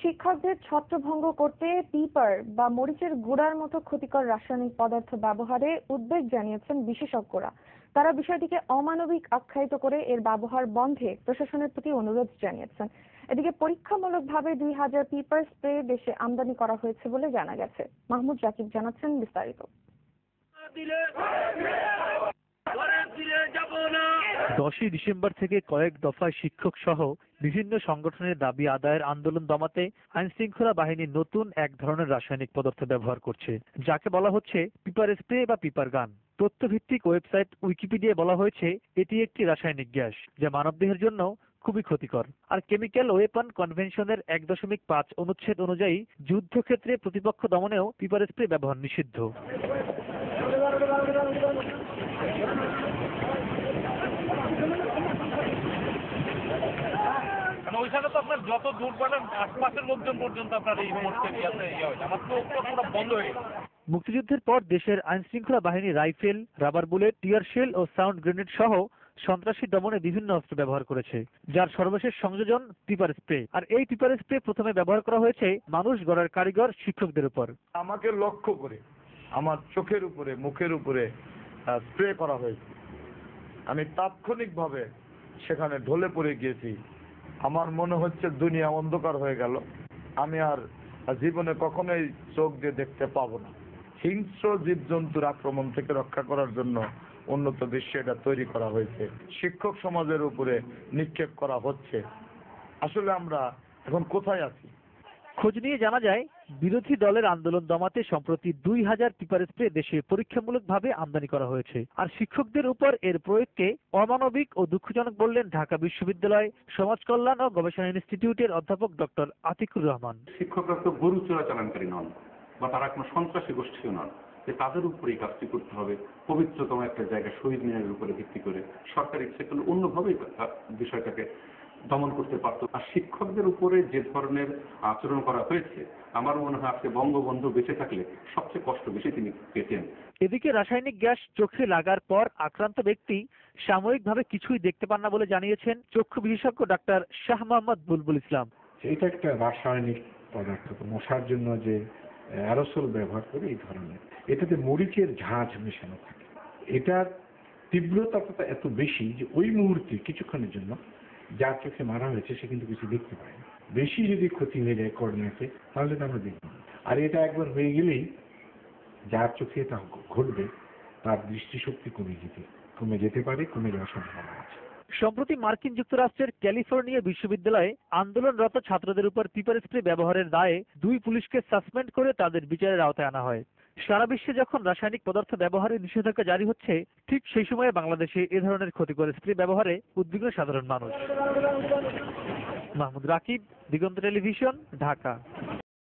শিক্ষকদের ছত্রভঙ্গ করতে পিপার বা মরিচের গুঁড়ার মতো ক্ষতিকর রাসায়নিক পদার্থ ব্যবহারে উদ্বেগ জানিয়েছেন বিশেষজ্ঞরা। তারা বিষয়টিকে অমানবিক আখ্যায়িত করে এর ব্যবহার বন্ধে প্রশাসনের প্রতি অনুরোধ জানিয়েছেন। এদিকে পরীক্ষামূলকভাবে 2000 পিপার স্প্রে দেশে আমদানি করা হয়েছে বলে জানা গেছে। মাহমুদ রাকিব জানাচ্ছেন বিস্তারিত। 10ই ডিসেম্বর থেকে কয়েক দফায় শিক্ষক সহ বিভিন্ন সংগঠনের দাবি আদায়ের আন্দোলন দমাতে আইন শৃঙ্খলা বাহিনী নতুন এক ধরনের রাসায়নিক পদার্থ ব্যবহার করছে, যাকে বলা হচ্ছে পিপার স্প্রে বা পিপার গান। তথ্যভিত্তিক ওয়েবসাইট উইকিপিডিয়ায় বলা হয়েছে এটি একটি রাসায়নিক গ্যাস যা মানবদেহের জন্য খুবই ক্ষতিকর। আর কেমিক্যাল ওয়েপন কনভেনশনের 1.5 অনুচ্ছেদ অনুযায়ী যুদ্ধক্ষেত্রে প্রতিপক্ষ দমনেও পিপার স্প্রে ব্যবহার নিষিদ্ধ। ওইখানে তো আপনার যত দূর পারেন আশপাশের লোকজন পর্যন্ত আপনার এই মুহূর্তে আমার তো পুরো বন্ধ হয়ে গেছে। মুক্তিযুদ্ধের পর দেশের আইন শৃঙ্খলা বাহিনী rifle, rubber bullet, tear shell ও সাউন্ড গ্রেনেড সহ সন্ত্রাসী দমনে বিভিন্ন অস্ত্র ব্যবহার করেছে, যার সর্বশেষ সংযোজন পিপার স্প্রে। আর এই পিপার স্প্রে প্রথমে ব্যবহার করা হয়েছে মানুষ গড়ার কারিগর শিক্ষকদের উপর। আমাকে লক্ষ্য করে আমার চোখের উপরে, মুখের উপরে স্প্রে করা হয়েছে। আমি তাৎক্ষণিকভাবে সেখানে ঢলে পড়ে গিয়েছি। আমার মনে হচ্ছে দুনিয়া অন্ধকার হয়ে গেল, আমি আর জীবনে কখনোই চোখ দিয়ে দেখতে পাবো না। হিংস্র জীবজন্তুর আক্রমণ থেকে রক্ষা করার জন্য উন্নত বিশ্বে এটা তৈরি করা হয়েছে, শিক্ষক সমাজের উপরে নিক্ষেপ করা হচ্ছে। আসলে আমরা এখন কোথায় আছি? খোঁজ নিয়ে জানা যায়, বিরোধী দলের আন্দোলন দমাতে সম্প্রতি 2000 পিপার স্প্রে দেশে পরীক্ষামূলকভাবে আমদানি করা হয়েছে। আর শিক্ষকদের উপর এর প্রয়োগকে অমানবিক ও দুঃখজনক বললেন ঢাকা বিশ্ববিদ্যালয় সমাজ কল্যাণ ও গবেষণা ইনস্টিটিউটের অধ্যাপক ডক্টর আতিকুর রহমান। শিক্ষকরা তো গরু চোরাচালানকারী নন বা তারা কোনো সন্ত্রাসী গোষ্ঠীও নন, যে তাদের উপরে এই কাজটি করতে হবে পবিত্রতম একটা জায়গা শহীদ মিনারের উপরে ভিত্তি করে। সরকার ইচ্ছে করলে অন্যভাবেই বিষয়টাকে দমন করতে পারত। আর শিক্ষকদের উপরে যে ধরনের আচরণ করা হয়েছে, আমার মনে হয় আজকে বঙ্গবন্ধু বেঁচে থাকলে সবচেয়ে কষ্ট বেশি তিনি পেতেন। এদিকে রাসায়নিক গ্যাস চোখে লাগার পর আক্রান্ত ব্যক্তি সাময়িকভাবে কিছুই দেখতে পান না বলে জানিয়েছেন চক্ষু বিশেষজ্ঞ ডাক্তার শাহ মোহাম্মদ বুলবুল ইসলাম। এটা একটা রাসায়নিক পদার্থ, মশার জন্য যে অ্যারোসল ব্যবহার করে এই ধরনের, এটাতে মরিচের ঝাঁঝ মেশানো থাকে। এটার তীব্রতা এত বেশি যে ওই মুহূর্তে কিছুক্ষণের জন্য যার চোখে মারা হয়েছে সে কিন্তু কিছু দেখতে পায় না। বেশি যদি ক্ষতি হয়ে যায় কর্নিয়াতে, তাহলে তো আমরা দেখব। আর এটা একবার হয়ে গেলেই যার চোখে এটা ঘটবে তার দৃষ্টিশক্তি কমে যেতে পারে, কমে যাওয়ার সম্ভাবনা আছে। সম্প্রতি মার্কিন যুক্তরাষ্ট্রের ক্যালিফোর্নিয়া বিশ্ববিদ্যালয়ে আন্দোলনরত ছাত্রদের উপর পিপার স্প্রে ব্যবহারের দায়ে 2 পুলিশকে সাসপেন্ড করে তাদের বিচারের আওতায় আনা হয়। সারা বিশ্বে যখন রাসায়নিক পদার্থ ব্যবহারের নিষেধাজ্ঞা জারি হচ্ছে, ঠিক সেই সময়ে বাংলাদেশে এ ধরনের ক্ষতিকর স্প্রে ব্যবহারে উদ্বিগ্ন সাধারণ মানুষ। মাহমুদ রাকিব, দিগন্ত টেলিভিশন, ঢাকা।